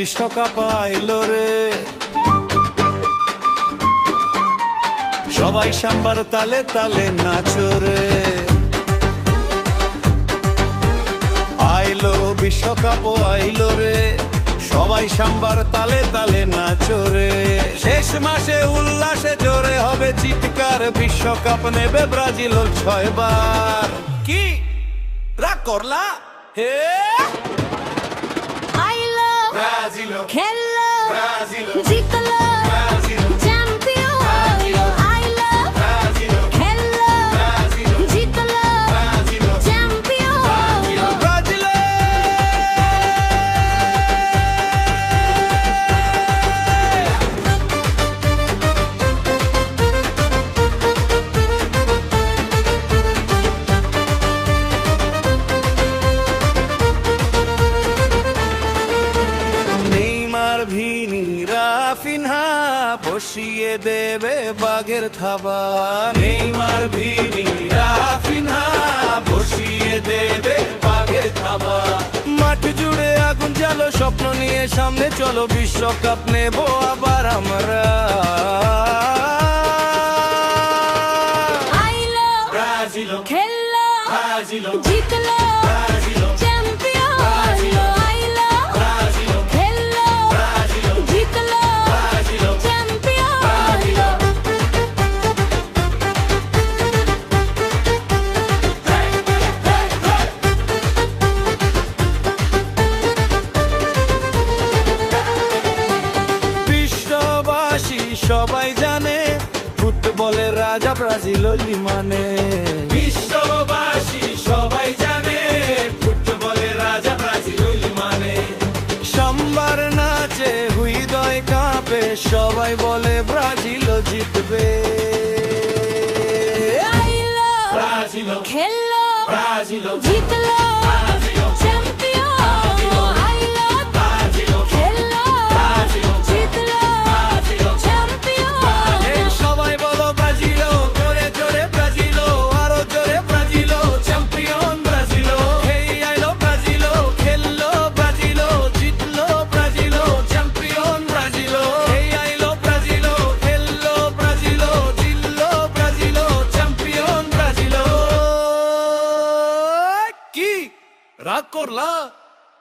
বিশ্বকাপ আইলো রে, সবাই সাম্বার তালে তালে নাচো রে। আইলো বিশ্বকাপ আইলো রে, সবাই সাম্বার তালে তালে নাচো রে। শেষ মাসে উল্লাসে জোরে হবে চিৎকার, বিশ্বকাপ নেবে ব্রাজিল 6 বার। কি রাগ করলা হে? আইলো ব্রাজিল খেললো ব্রাজিল জিতলো ব্রাজিল চ্যাম্পিয়ন হলো। আইলো ব্রাজিল খেললো ব্রাজিল জিতলো ব্রাজিল চ্যাম্পিয়ন হলো। ব্রাজিল। নেইমার ভিনি রাফিনহা বসিয়ে দেবে বাগের থাবা। নেইমার ভিনি রাফিনহা বসিয়ে দেবে বাগের থাবা। মাঠ জুড়ে আগুন জ্বালো, স্বপ্ন নিয়ে সামনে চলো, বিশ্বকাপ নেব আবার আমরা। আইলো ব্রাজিল খেললো ব্রাজিল জিতলো ব্রাজিল চ্যাম্পিয়ন হলো। আইলো ব্রাজিল খেললো ব্রাজিল জিতলো ব্রাজিল চ্যাম্পিয়ন হলো। বিশ্ববাসী সবাই জানে ফুটবলের রাজা ব্রাজিল মানে। বিশ্ববাসী সবাই জানে ফুটবলের রাজা ব্রাজিল মানে। সাম্বার নাচে হৃদয় কাঁপে, সবাই বলে ব্রাজিল জিতবে। আইলো ব্রাজিল খেললো ব্রাজিল জিতলো ব্রাজিল চ্যাম্পিয়ন হলো। আইলো ব্রাজিল খেললো ব্রাজিল জিতলো চ্যাম্পিয়ন এই হলো। সবাই বলো ব্রাজিল, জোরে জোরে ব্রাজিল, আরো জোরে ব্রাজিল, চ্যাম্পিয়ন ব্রাজিল। এই আইলো ব্রাজিল, খেললো ব্রাজিল, জিতলো ব্রাজিল, চ্যাম্পিয়ন ব্রাজিল। এই আইলো ব্রাজিল, খেললো ব্রাজিল, জিতলো ব্রাজিল, চ্যাম্পিয়ন ব্রাজিল। কি রাগ করলা?